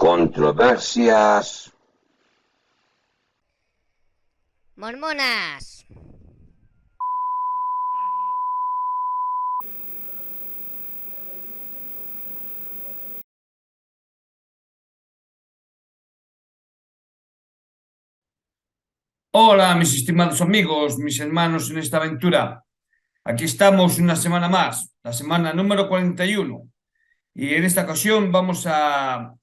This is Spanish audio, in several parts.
Controversias. Mormonas. Hola, mis estimados amigos, mis hermanos en esta aventura. Aquí estamos una semana más, la semana número 41. Y en esta ocasión vamos a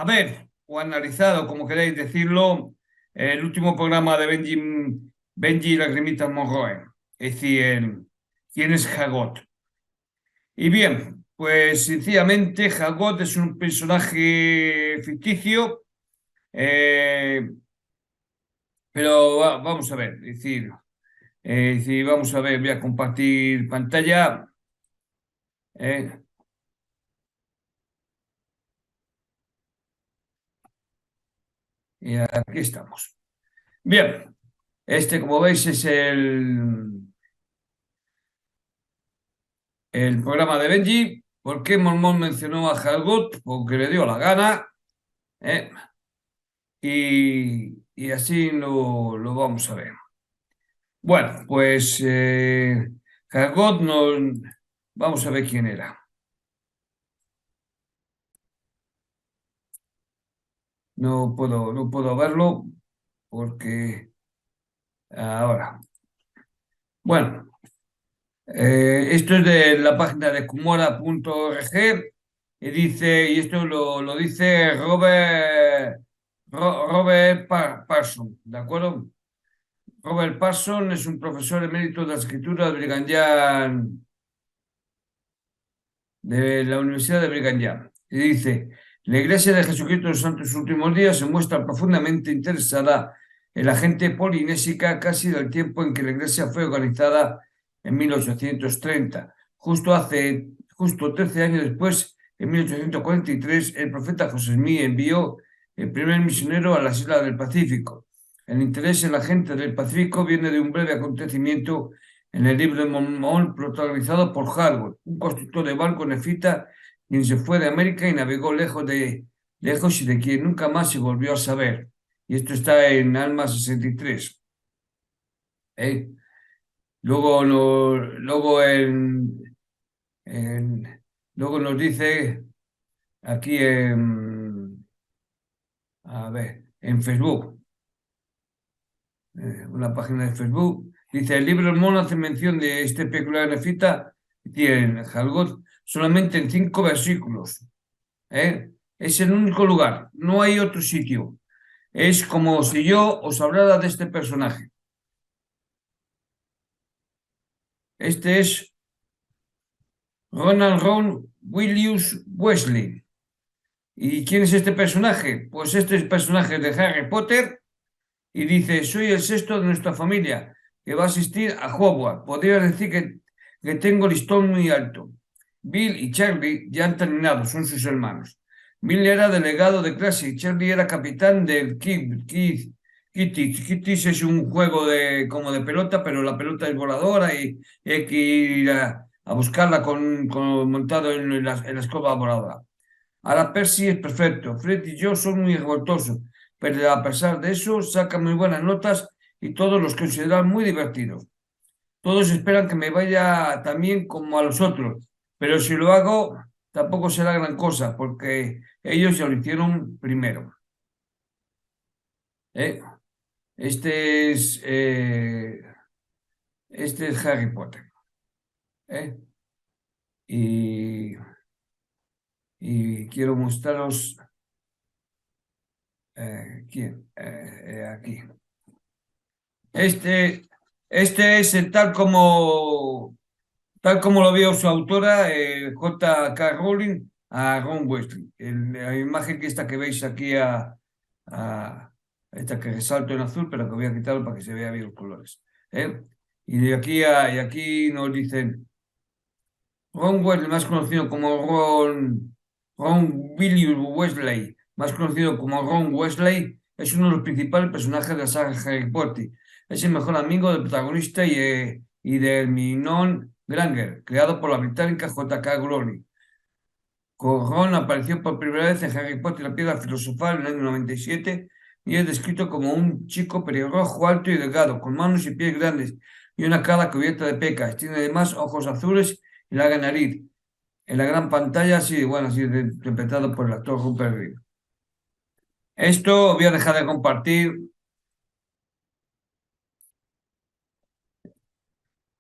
ver o analizar, o como queréis decirlo, el último programa de Benji y la Grimita Monroe. Es decir, ¿quién es Jagot? Y bien, pues sencillamente Jagot es un personaje ficticio, eh, pero vamos a ver, sí, vamos a ver, voy a compartir pantalla. eh, y aquí estamos. Bien, este, como veis, es el programa de Benji. ¿Por qué Mormón mencionó a Helgut? Porque le dio la gana. ¿eh? Y así lo vamos a ver. Bueno, pues Helgut no. Vamos a ver quién era. No puedo verlo porque ahora. Bueno, esto es de la página de cumora.org y dice, y esto lo dice Robert Parson, ¿de acuerdo? Robert Parson es un profesor emérito de la escritura de Brigham Young, de la Universidad de Brigham Young. Y dice, la Iglesia de Jesucristo de los Santos Últimos Días se muestra profundamente interesada en la gente polinésica casi del tiempo en que la Iglesia fue organizada en 1830. Justo 13 años después, en 1843, el profeta José Smith envió el primer misionero a las islas del Pacífico. El interés en la gente del Pacífico viene de un breve acontecimiento en el libro de Mormón, protagonizado por Harwood, un constructor de barcos nefita, quien se fue de América y navegó lejos y de quien nunca más se volvió a saber. Y esto está en Alma 63. ¿eh? Luego nos dice aquí a ver, en Facebook, una página de Facebook, dice, el libro Mormón hace mención de este peculiar nefita, tiene Halgot solamente en 5 versículos. Es el único lugar, no hay otro sitio. Es como si yo os hablara de este personaje. Este es Ronald Ron Williams Wesley. ¿Y quién es este personaje? Pues este es el personaje de Harry Potter y dice, soy el sexto de nuestra familia que va a asistir a Hogwarts. Podría decir que tengo listón muy alto. Bill y Charlie ya han terminado, son sus hermanos. Bill era delegado de clase y Charlie era capitán del Kittix. Kittix es un juego como de pelota, pero la pelota es voladora y hay que ir a buscarla montado en la escoba voladora. Ahora Percy es perfecto, Fred y yo son muy revoltosos, pero a pesar de eso sacan muy buenas notas y todos los consideran muy divertidos. Todos esperan que me vaya también como a los otros, pero si lo hago tampoco será gran cosa, porque ellos ya lo hicieron primero. ¿eh? Este es, eh, este es Harry Potter. ¿eh? Y, y quiero mostraros quién. Aquí. Este es el tal como lo vio su autora, J.K. Rowling, a Ron Wesley. La imagen que veis aquí, a esta que resalto en azul, pero que voy a quitarlo para que se vea bien los colores. Y aquí nos dicen, Ron Wesley, más conocido como Ron William Wesley, más conocido como Ron Wesley, es uno de los principales personajes de la saga Harry Potter. Es el mejor amigo del protagonista y de Hermione Granger, creado por la británica J.K. Rowling. Ron apareció por primera vez en Harry Potter y la piedra filosofal en el año 97 y es descrito como un chico pelirrojo, alto y delgado, con manos y pies grandes y una cara cubierta de pecas. Tiene además ojos azules y larga nariz. En la gran pantalla, sí, bueno, sí, interpretado por el actor Rupert Grint. Esto voy a dejar de compartir.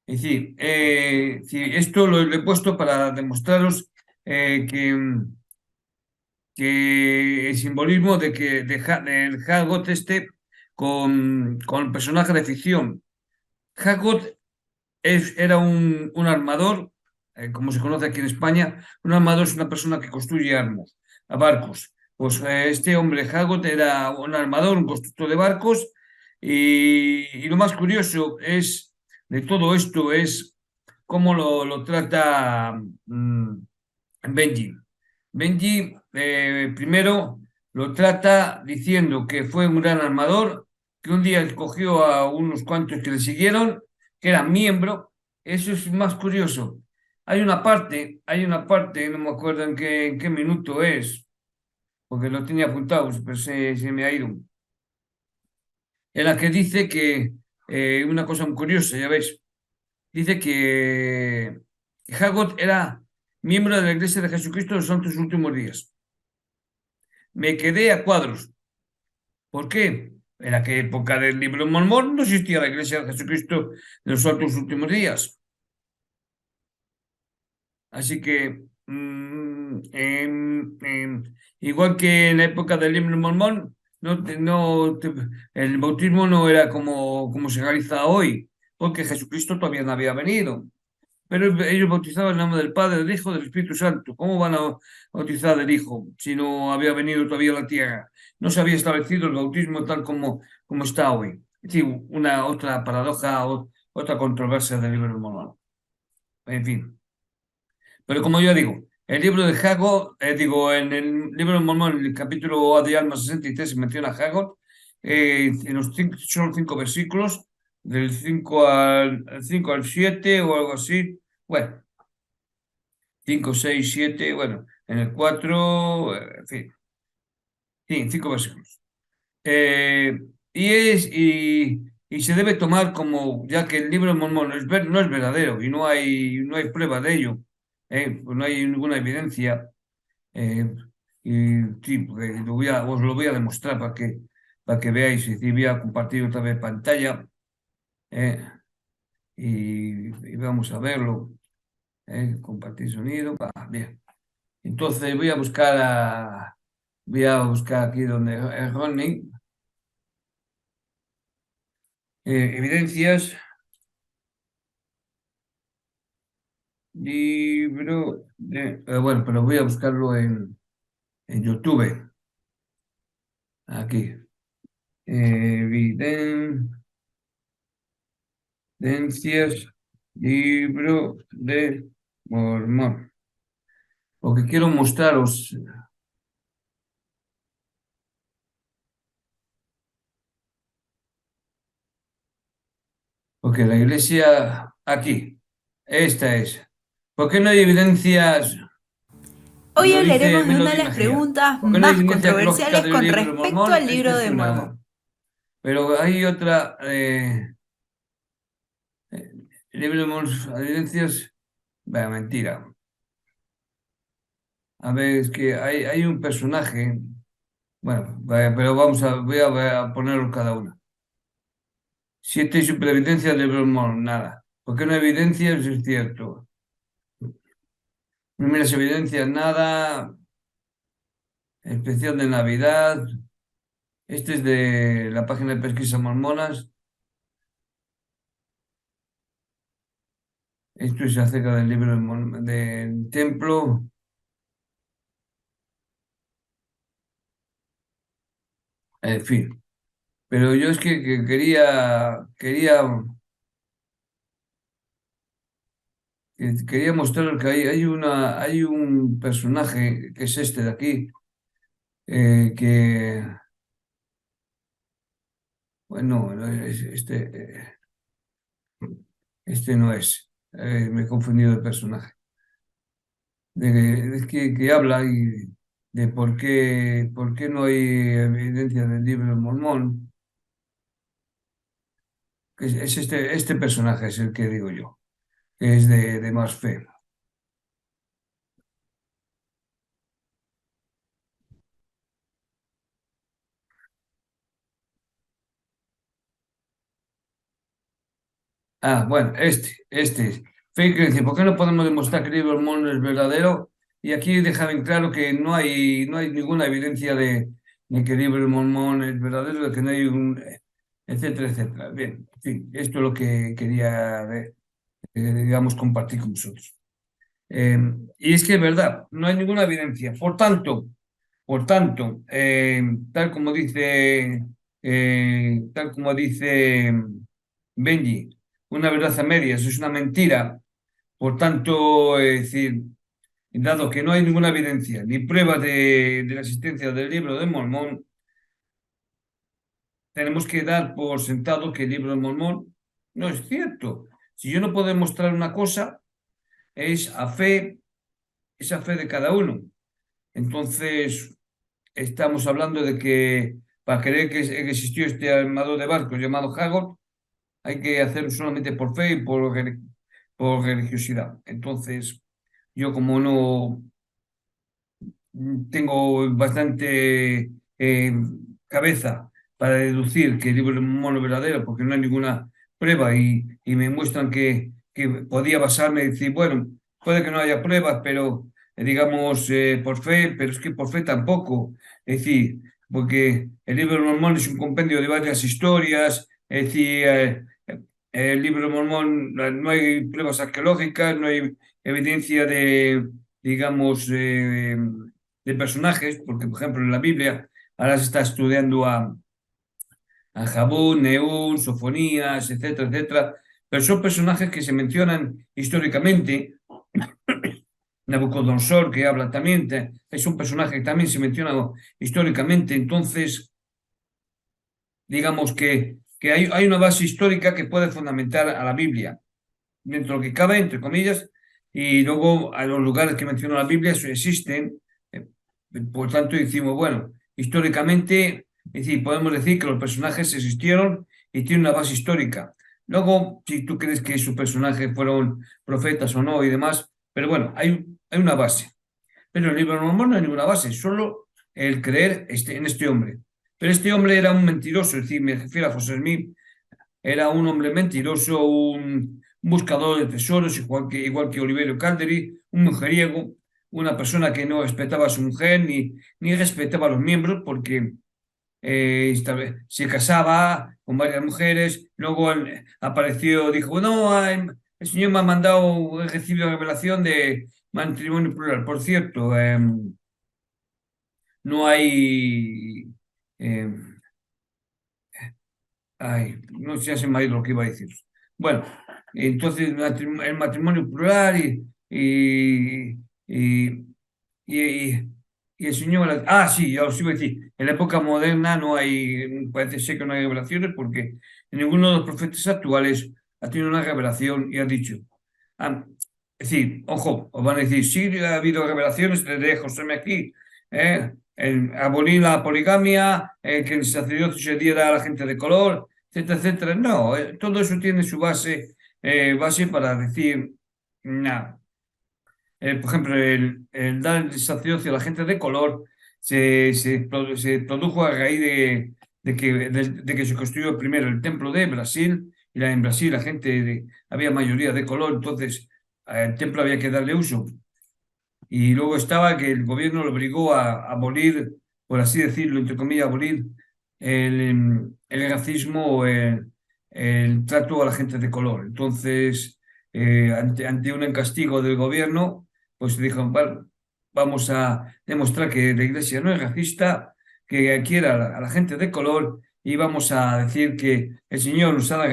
Y sí, esto lo he puesto para demostraros que el simbolismo de que del Hagrid este con el personaje de ficción. Hagrid era un armador, como se conoce aquí en España. Un armador es una persona que construye armas, a barcos. Pues este hombre Hagrid era un armador, un constructor de barcos. Y lo más curioso es de todo esto es cómo lo trata Benji. Benji primero lo trata diciendo que fue un gran armador, que un día escogió a unos cuantos que le siguieron, que eran miembros. Eso es más curioso. Hay una parte, no me acuerdo en qué minuto es, porque lo tenía apuntado, pero se me ha ido, en la que dice que, una cosa muy curiosa, ya ves, dice que Hagrid era miembro de la Iglesia de Jesucristo de los Santos Últimos Días. Me quedé a cuadros. ¿Por qué? En aquella época del libro de Mormón no existía la Iglesia de Jesucristo de los Santos Últimos Días. Así que, igual que en la época del libro de Mormón, el bautismo no era como se realiza hoy, porque Jesucristo todavía no había venido. Pero ellos bautizaban en el nombre del Padre, del Hijo, del Espíritu Santo. ¿Cómo van a bautizar el Hijo si no había venido todavía a la tierra? No se había establecido el bautismo tal como está hoy. Es decir, una otra paradoja, otra controversia del libro de Mormón. En fin. Pero como yo digo, el libro de Jago, digo, en el libro de Mormón, en el capítulo de Alma 63, se menciona a Jago, en son 5 versículos, del 5 al 7 o algo así. Bueno, 5 6 7 bueno, en el 4 en fin, sí, 5 versículos. Eh, y se debe tomar como, ya que el libro de Mormón no es verdadero y no hay prueba de ello, pues no hay ninguna evidencia. eh, y sí, porque os lo voy a demostrar para que veáis. Y sí, voy a compartir otra vez pantalla, eh, y vamos a verlo. Compartir sonido. Bien. Entonces voy a buscar aquí donde Ronnie, evidencias, libro bueno, pero voy a buscarlo en YouTube, aquí, evidencias, libro de Mormón, porque quiero mostraros, porque la iglesia, aquí, esta es. ¿Por qué no hay evidencias? Hoy Lo dice hablaremos de una de Melody las Mejía. preguntas ¿Por qué no hay más evidencia arqueológica controversiales del con libro de respecto Mormón? al Esta libro es de una. Mormón. Pero hay otra. El libro de Mormón, evidencias. Vaya, mentira. A ver, es que hay un personaje. Bueno, vaya, pero voy a ponerlo cada una. 7 superevidencias del libro de Mormón, nada. ¿Por qué no hay evidencias? Es cierto. Primeras evidencias, nada. Especial de Navidad. Este es de la página de pesquisa mormonas. Esto es acerca del libro del templo. En fin. Pero yo es que quería mostrar que hay un personaje que es este de aquí, que, bueno, no este no es. Me he confundido de personaje. que habla y de por qué no hay evidencia del libro de Mormón, que es este personaje es el que digo yo, que es de más fe. Ah, bueno, este. Fake dice, ¿por qué no podemos demostrar que el libro de Mormón es verdadero? Y aquí deja bien claro que no hay ninguna evidencia de que el libro de Mormón es verdadero, de que no hay un, etcétera, etcétera. Bien, en fin, esto es lo que quería, digamos, compartir con vosotros. Eh, y es que es verdad, no hay ninguna evidencia. Por tanto, tal como dice Benji, una verdad a medias es una mentira. Por tanto, es decir, dado que no hay ninguna evidencia ni prueba de la existencia del libro de Mormón, tenemos que dar por sentado que el libro de Mormón no es cierto. Si yo no puedo demostrar una cosa, es a fe, es a fe de cada uno. Entonces, estamos hablando de que para creer que existió este armador de barcos llamado Hagor, hay que hacerlo solamente por fe y por religiosidad. Entonces, yo como no tengo bastante cabeza para deducir que el libro es mono verdadero, porque no hay ninguna prueba y me muestran que podía basarme y decir, bueno, puede que no haya pruebas, pero digamos por fe, pero es que por fe tampoco. Es decir, porque el libro de Mormón es un compendio de varias historias, es decir, el libro de Mormón no hay pruebas arqueológicas, no hay evidencia de, digamos, de personajes, porque por ejemplo en la Biblia ahora se está estudiando a Jabón, Neún, Sofonías, etcétera, etcétera, pero son personajes que se mencionan históricamente. Nabucodonosor, que habla también, es un personaje que también se menciona históricamente, entonces digamos que hay una base histórica que puede fundamentar a la Biblia, dentro de lo que cabe, entre comillas, y luego a los lugares que menciona la Biblia eso existen. eh, por tanto, decimos, bueno, históricamente, es decir, podemos decir que los personajes existieron y tienen una base histórica. Luego, si tú crees que sus personajes fueron profetas o no y demás, pero bueno, hay una base. Pero en el libro de Mormón no hay ninguna base, solo el creer en este hombre. Pero este hombre era un mentiroso, es decir, me refiero a José Smith, era un hombre mentiroso, un buscador de tesoros, igual que Oliverio Calderi, un mujeriego, una persona que no respetaba a su mujer ni respetaba a los miembros porque se casaba con varias mujeres, luego apareció, dijo, no, el Señor me ha mandado, he recibido revelación de matrimonio plural. Por cierto, no hay... em, Ay, no sé si me ha ido lo que iba a decir. Bueno, entonces el matrimonio plural y, y- y el Señor... Ah, sí, ya os iba a decir, en la época moderna no hay, parece ser que no hay revelaciones porque ninguno de los profetas actuales ha tenido una revelación y ha dicho... ah, es decir, ojo, os van a decir, sí, ha habido revelaciones desde José aquí, abolir la poligamia, que el sacerdocio se diera a la gente de color, etcétera, etcétera. No, todo eso tiene su base para decir, nada. Por ejemplo, el dar el sacerdocio a la gente de color se produjo a raíz de que se construyó primero el templo de Brasil, y en Brasil había mayoría de color, entonces el templo había que darle uso. Y luego estaba que el gobierno lo obligó a abolir, por así decirlo, entre comillas, abolir el racismo o el trato a la gente de color. Entonces, ante un castigo del gobierno, pues dijo, "Vale, vamos a demostrar que la iglesia no es racista, que quiere a la gente de color y vamos a decir que el Señor nos ha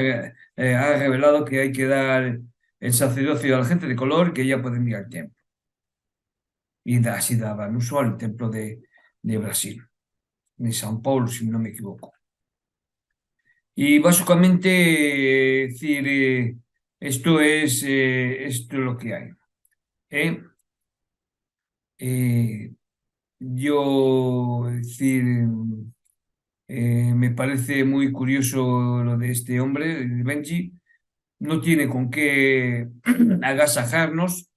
revelado que hay que dar el sacerdocio a la gente de color, que ya pueden ir al templo. Y así daban uso al templo de Brasil, de São Paulo, si no me equivoco. Y básicamente, decir, esto es lo que hay. ¿Eh? yo, es decir, me parece muy curioso lo de este hombre, de Benji. No tiene con qué agasajarnos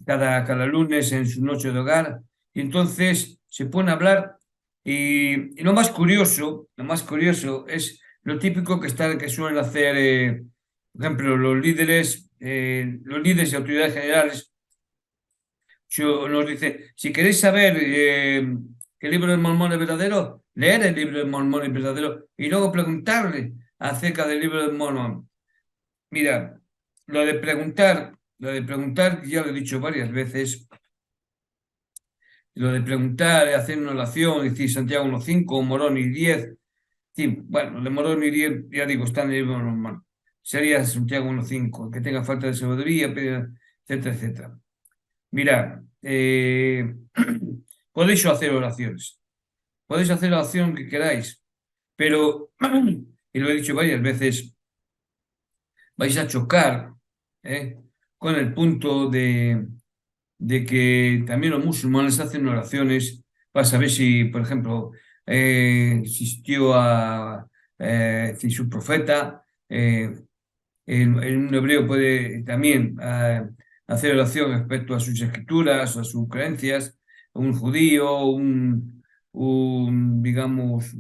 cada lunes en su noche de hogar. Y entonces se pone a hablar. Y lo más curioso es lo típico que suelen hacer, por ejemplo, los líderes y autoridades generales. Nos dice, si queréis saber que el libro del Mormón es verdadero, leer el libro del Mormón es verdadero y luego preguntarle acerca del libro del Mormón. Mira, lo de preguntar, ya lo he dicho varias veces, lo de preguntar, hacer una oración, decir Santiago 1.5, Morón y 10, sí, bueno, lo de Morón y 10, ya digo, está en el libro normal. Sería Santiago 1.5, que tenga falta de sabiduría, etcétera, etcétera. Mirad, podéis hacer la oración que queráis, pero, y lo he dicho varias veces, vais a chocar con el punto de que también los musulmanes hacen oraciones para saber si, por ejemplo, existió si su profeta. En un hebreo puede también hacer oración respecto a sus escrituras, a sus creencias. Un judío, digamos,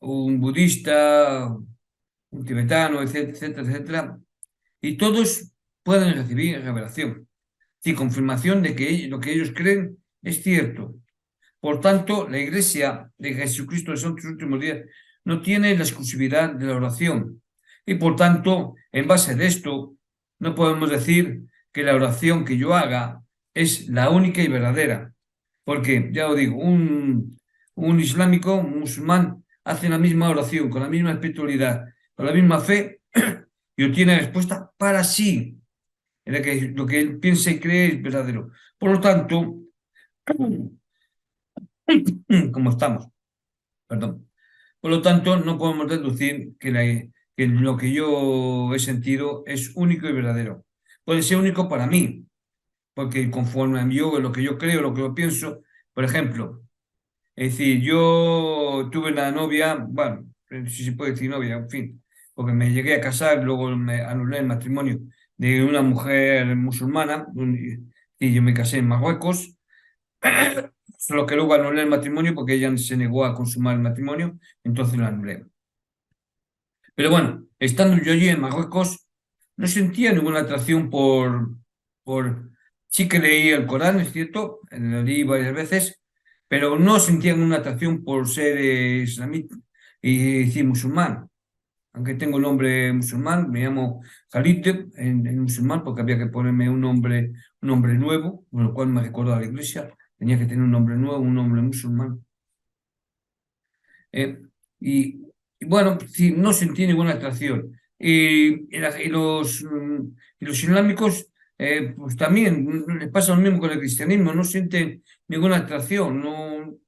un budista, un tibetano, etcétera, etcétera, etcétera. Y todos pueden recibir revelación y confirmación de que lo que ellos creen es cierto. Por tanto, la Iglesia de Jesucristo de los Santos Últimos Días no tiene la exclusividad de la oración. Y por tanto, en base de esto, no podemos decir que la oración que yo haga es la única y verdadera. Porque, ya lo digo, un islámico, un musulmán, hace la misma oración, con la misma espiritualidad, con la misma fe, y obtiene respuesta para sí en la que lo que él piensa y cree es verdadero. Por lo tanto, como estamos, perdón, por lo tanto, no podemos deducir que lo que yo he sentido es único y verdadero. Puede ser único para mí, porque conforme a yo, lo que yo creo, lo que yo pienso, por ejemplo, es decir, yo tuve una novia, bueno, si se puede decir novia, en fin, porque me llegué a casar, luego me anulé el matrimonio de una mujer musulmana, y yo me casé en Marruecos, solo que luego anulé el matrimonio porque ella se negó a consumar el matrimonio, entonces lo anulé. Pero bueno, estando yo allí en Marruecos, no sentía ninguna atracción por... Sí que leí el Corán, es cierto, lo leí varias veces, pero no sentía ninguna atracción por ser islamita y sí, musulmán. Aunque tengo nombre musulmán, me llamo Khalid en musulmán porque había que ponerme un nombre nuevo, con lo cual me recordó a la iglesia. Tenía que tener un nombre nuevo, un nombre musulmán. Eh, y, y bueno, sí, no sentí ninguna atracción. Y los islámicos, pues también les pasa lo mismo con el cristianismo, no sienten ninguna atracción. No,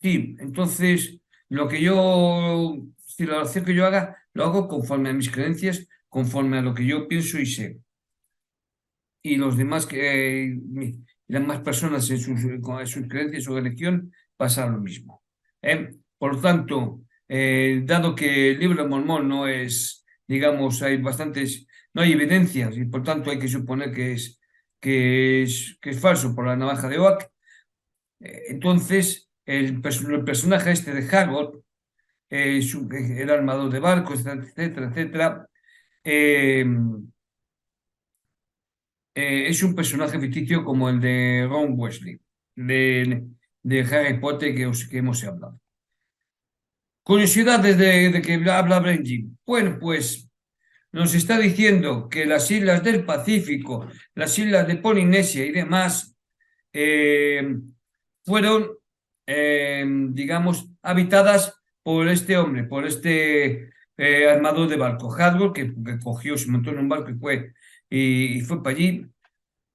sí, entonces si la oración que yo haga, lo hago conforme a mis creencias, conforme a lo que yo pienso y sé. Y los demás, las más personas en sus creencias o religión, pasa lo mismo. Por lo tanto, dado que el libro de Mormón no es, digamos, no hay evidencias y por tanto hay que suponer que es falso por la navaja de Oak, entonces el personaje este de Haggard, el armador de barcos, etcétera, etcétera, eh, es un personaje ficticio como el de Ron Weasley, de Harry Potter que hemos hablado. Curiosidades de que habla Benji. Bueno, pues nos está diciendo que las islas del Pacífico, las islas de Polinesia y demás, eh, fueron, digamos, habitadas por este hombre, por este armador de barco, Hadward, que cogió, se montó en un barco y fue para allí.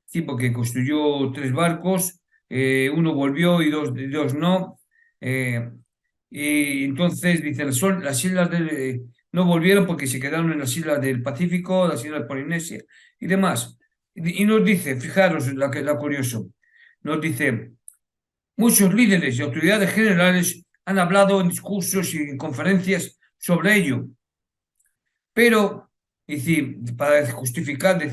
Sí, porque construyó 3 barcos, uno volvió y dos no. eh, y entonces dice, las islas no volvieron porque se quedaron en las islas del Pacífico, las islas de Polinesia y demás. Y nos dice, fijaros la curioso, nos dice, muchos líderes y autoridades generales han hablado en discursos y en conferencias sobre ello, pero, es decir, para justificar, es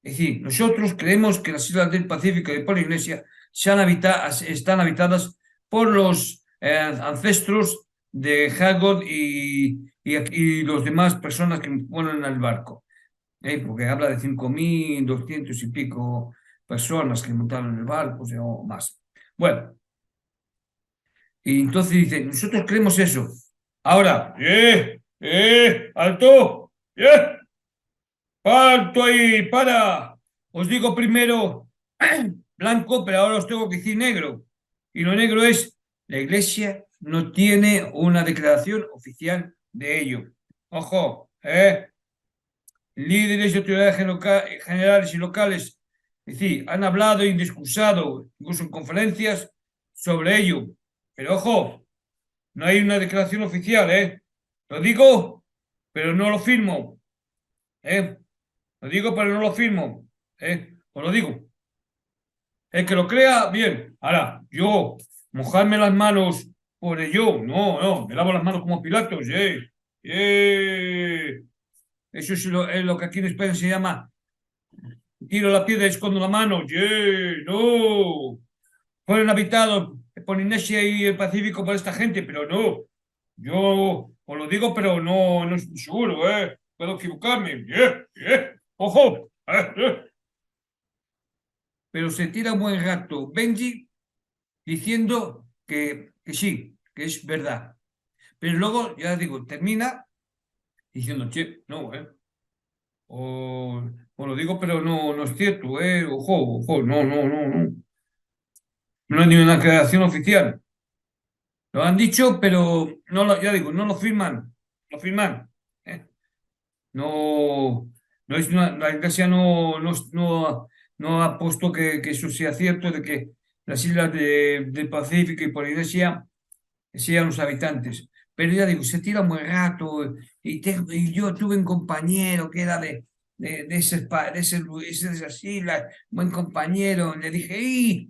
decir, nosotros creemos que las islas del Pacífico y de Polinesia están habitadas por los ancestros de Hagod y los demás personas que ponen al barco, porque habla de 5.200 y pico personas que montaron el barco, o sea, o más. Bueno, y entonces dice, nosotros creemos eso. Ahora, alto, alto ahí, para. Os digo primero blanco, pero ahora os tengo que decir negro. Y lo negro es, la Iglesia no tiene una declaración oficial de ello. Ojo, líderes y autoridades generales y locales, es decir, han hablado y discursado, incluso en conferencias, sobre ello. Pero ojo, no hay una declaración oficial, ¿eh? Lo digo, pero no lo firmo, ¿eh? Lo digo, pero no lo firmo, ¿eh? Os lo digo. El que lo crea, bien. Ahora, yo, mojarme las manos por ello, no, me lavo las manos como Pilatos, eh. Eso es lo que aquí en España se llama tiro la piedra y escondo la mano, no. Fueron habitados Polinesia y el Pacífico por esta gente, pero no. Yo os lo digo, pero no estoy seguro, Puedo equivocarme, ojo. Pero se tira un buen rato Benji diciendo que sí, que es verdad. Pero luego, ya digo, termina diciendo, che, no, O lo digo, pero no es cierto, Ojo, no. No hay ni una declaración oficial. Lo han dicho, pero ya digo, no lo firman. Lo firman. ¿eh? No, la Iglesia no ha puesto que eso sea cierto, de que las islas del Pacífico y Polinesia sean los habitantes. Pero ya digo, se tira un buen rato y yo tuve un compañero que era de esas islas, buen compañero, le dije,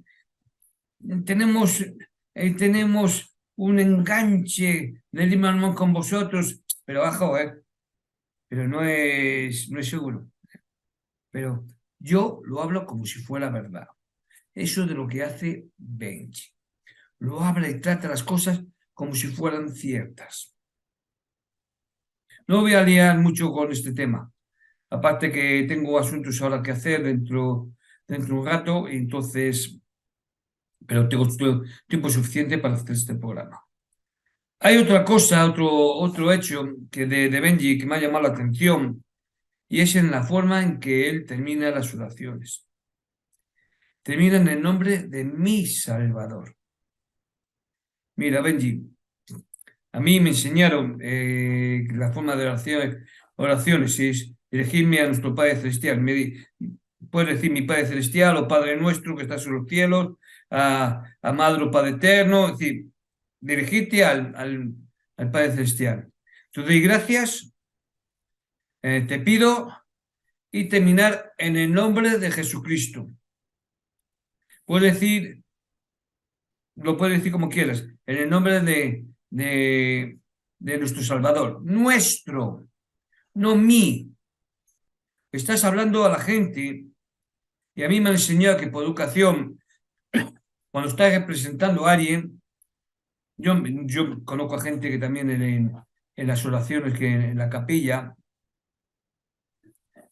tenemos, tenemos un enganche de Liman con vosotros, pero bajo, pero no es seguro. Pero yo lo hablo como si fuera verdad. Eso de lo que hace Benji. Lo habla y trata las cosas como si fueran ciertas. No voy a liar mucho con este tema. Aparte que tengo asuntos ahora que hacer dentro de un rato, entonces, pero tengo tiempo suficiente para hacer este programa. Hay otra cosa, otro hecho de Benji que me ha llamado la atención, y es en la forma en que él termina las oraciones. Termina en el nombre de mi Salvador. Mira, Benji, a mí me enseñaron la forma de oraciones es dirigirme a nuestro Padre Celestial. Puedes decir mi Padre Celestial o Padre nuestro que estás en los cielos, amado Padre Eterno, es decir, dirigirte al Padre Celestial. Te doy gracias, te pido y terminar en el nombre de Jesucristo. Puedes decir, lo puedes decir como quieras, en el nombre de nuestro Salvador, nuestro, no mí. Estás hablando a la gente y a mí me han enseñado que por educación, cuando estás representando a alguien, yo conozco a gente que también en las oraciones, que en la capilla,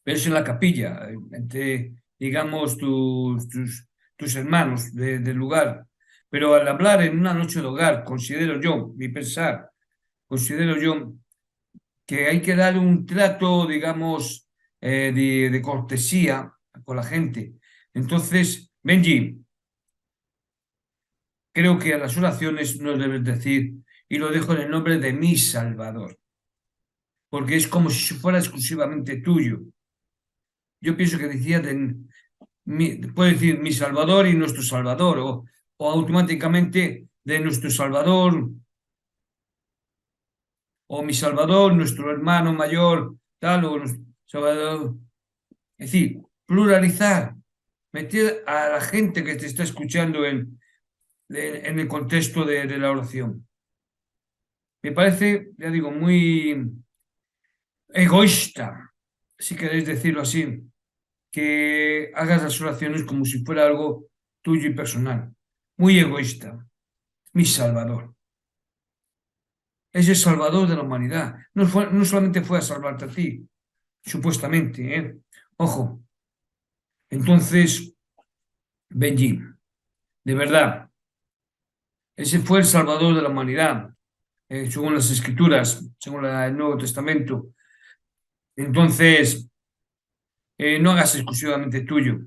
pero es en la capilla, entre, digamos, tus hermanos del lugar. Pero al hablar en una noche de hogar, considero yo que hay que dar un trato, digamos, de cortesía con la gente. Entonces, Benji, creo que a las oraciones no debes decir, y lo dejo en el nombre de mi Salvador, porque es como si fuera exclusivamente tuyo. Yo pienso que decía puede decir mi Salvador y nuestro Salvador, o automáticamente de nuestro Salvador, o mi Salvador, nuestro hermano mayor, tal, o nuestro Salvador. Es decir, pluralizar, meter a la gente que te está escuchando en el contexto de la oración. Me parece, ya digo, muy egoísta, si queréis decirlo así, que hagas las oraciones como si fuera algo tuyo y personal. Muy egoísta. Mi Salvador. Es el Salvador de la humanidad. No solamente fue a salvarte a ti, supuestamente, ¿eh? Ojo. Entonces, Benji, de verdad, ese fue el Salvador de la humanidad, según las Escrituras, según el Nuevo Testamento. Entonces, no hagas exclusivamente tuyo.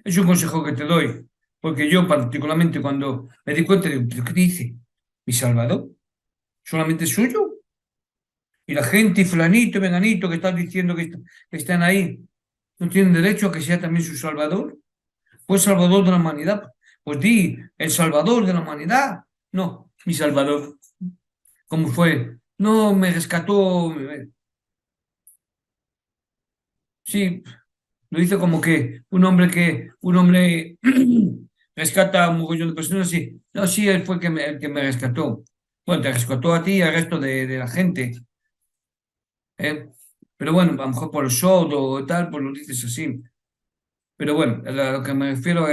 Es un consejo que te doy, porque yo particularmente cuando me di cuenta, digo, ¿pero qué dice? ¿Mi Salvador? ¿Solamente es suyo? Y la gente, y fulanito, venganito, que están diciendo que están ahí, ¿no tienen derecho a que sea también su Salvador? ¿Fue Salvador de la humanidad? Pues di, el Salvador de la humanidad. No, mi Salvador. ¿Cómo fue? No, me rescató. Sí, lo dice como que un hombre rescata a un mogollón de personas, sí. No, sí, él fue el que me rescató. Bueno, te rescató a ti y al resto de la gente, ¿eh? Pero bueno, a lo mejor por el show o tal, pues lo dices así. Pero bueno, a lo que me refiero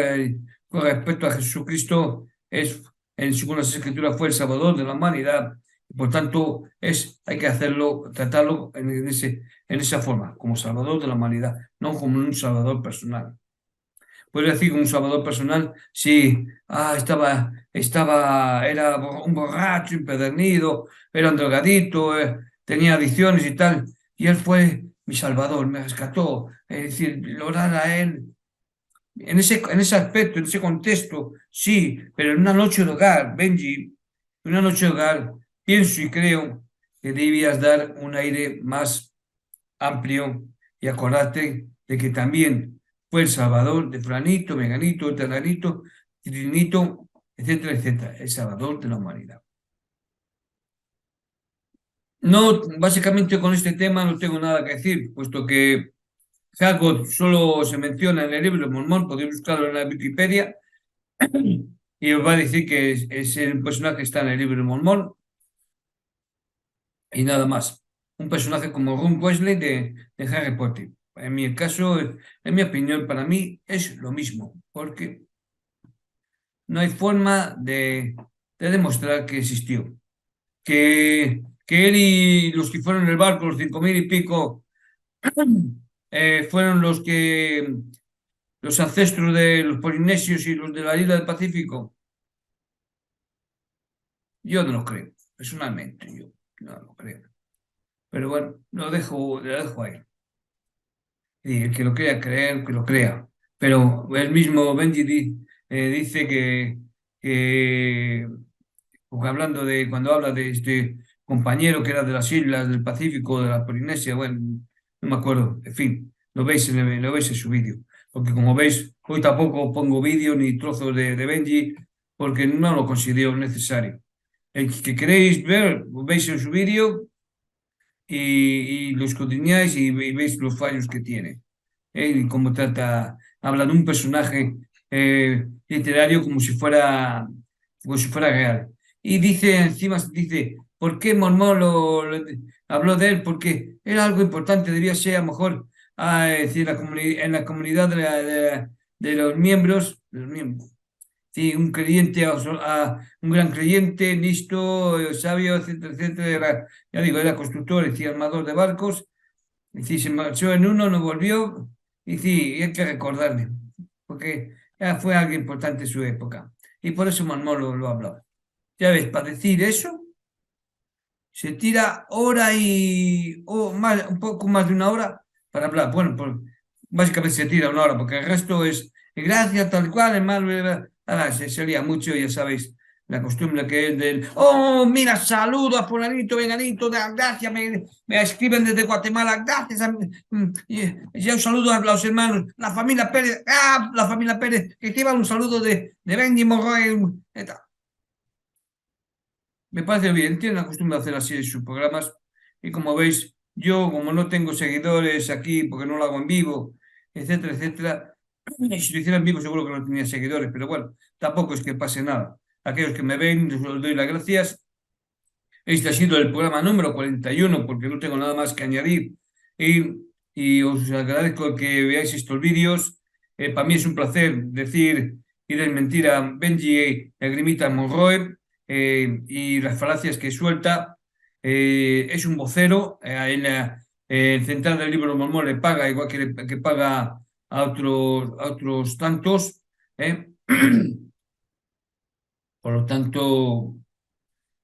con respecto a Jesucristo es, según las Escrituras, fue el Salvador de la humanidad. Y por tanto, hay que hacerlo, tratarlo en esa forma, como Salvador de la humanidad, no como un Salvador personal. Puedes decir como un salvador personal, sí, era un borracho, empedernido, era un drogadito, tenía adicciones y tal, y él fue mi salvador, me rescató. Es decir, lograr a él, en ese aspecto, en ese contexto, sí, pero en una noche de hogar, Benji, en una noche de hogar, pienso y creo que debías dar un aire más amplio y acordate de que también fue el Salvador de Franito, Meganito, Terranito, Trinito, etcétera, etcétera, el Salvador de la humanidad. No, básicamente con este tema no tengo nada que decir, puesto que Jacob solo se menciona en el libro de Mormón, podéis buscarlo en la Wikipedia, y os va a decir que es el personaje que está en el libro de Mormón y nada más. Un personaje como Ron Weasley de Harry Potter. En mi caso, en mi opinión, para mí es lo mismo, porque no hay forma de demostrar que existió. Que él y los que fueron en el barco, los 5.000 y pico, fueron los ancestros de los polinesios y los de la isla del Pacífico. Yo no lo creo, personalmente, yo no lo creo. Pero bueno, lo dejo ahí. Y el que lo quiera creer, que lo crea. Pero el mismo Benji dice que, porque hablando de, cuando habla de este compañero que era de las islas del Pacífico, de la Polinesia, bueno, no me acuerdo, en fin, lo veis en su vídeo. Porque como veis, hoy tampoco pongo vídeo ni trozos de Benji, porque no lo considero necesario. El que queréis ver, lo veis en su vídeo y lo escudriñáis y veis los fallos que tiene. Y cómo habla de un personaje literario como si fuera real. Y dice, encima dice, ¿por qué Mormón habló de él? Porque era algo importante, debía ser a lo mejor es decir, en la comunidad de los miembros. Sí, un creyente, un gran creyente, listo, sabio, etcétera, etcétera. Ya digo, era constructor, decía, armador de barcos. Y si se marchó en uno, no volvió. Y sí, y hay que recordarle, porque ya fue algo importante en su época. Y por eso Marmol lo habló. Ya ves, para decir eso, se tira hora o más, un poco más de una hora para hablar. Bueno, pues básicamente se tira una hora, porque el resto es gracias, tal cual, es mal, bla, bla. Se lía mucho, ya sabéis, la costumbre que es oh, mira, saludo a fulanito, venganito, gracias, me escriben desde Guatemala, gracias. Ya un saludo a los hermanos, la familia Pérez, la familia Pérez, que te iba un saludo de Benji Morroy. Me parece bien, tiene la costumbre de hacer así en sus programas. Y como veis, yo como no tengo seguidores aquí porque no lo hago en vivo, etcétera, etcétera, Y si lo hiciera en vivo seguro que no tenía seguidores, pero bueno, tampoco es que pase nada. Aquellos que me ven, les doy las gracias. Este ha sido el programa número 41 porque no tengo nada más que añadir. Y os agradezco que veáis estos vídeos. Para mí es un placer decir y desmentir a Benji Grimita Monroe y las falacias que suelta. Es un vocero. El Central del Libro Mormón le paga, igual que paga a otros tantos. ¿eh? Por lo tanto,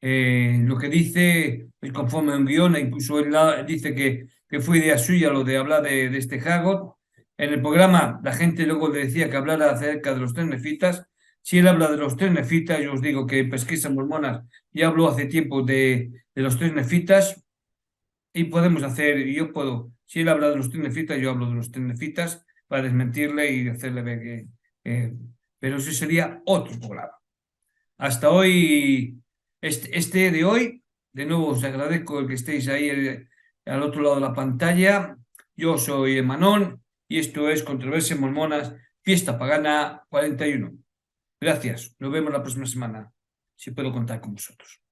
lo que dice es conforme a un guión, e incluso él dice que fue idea suya lo de hablar de este Haggot. En el programa la gente luego le decía que hablara acerca de los tres nefitas. Si él habla de los tres nefitas, yo os digo que Pesquisas Mormonas ya habló hace tiempo de los tres nefitas y podemos hacer, y yo puedo, si él habla de los tres nefitas, yo hablo de los tres nefitas para desmentirle y hacerle ver que... eh, pero ese sería otro programa. Hasta hoy, este de hoy, de nuevo os agradezco el que estéis ahí al otro lado de la pantalla. Yo soy Emanón y esto es Controversias Mormonas, Fiesta Pagana 41. Gracias, nos vemos la próxima semana, si puedo contar con vosotros.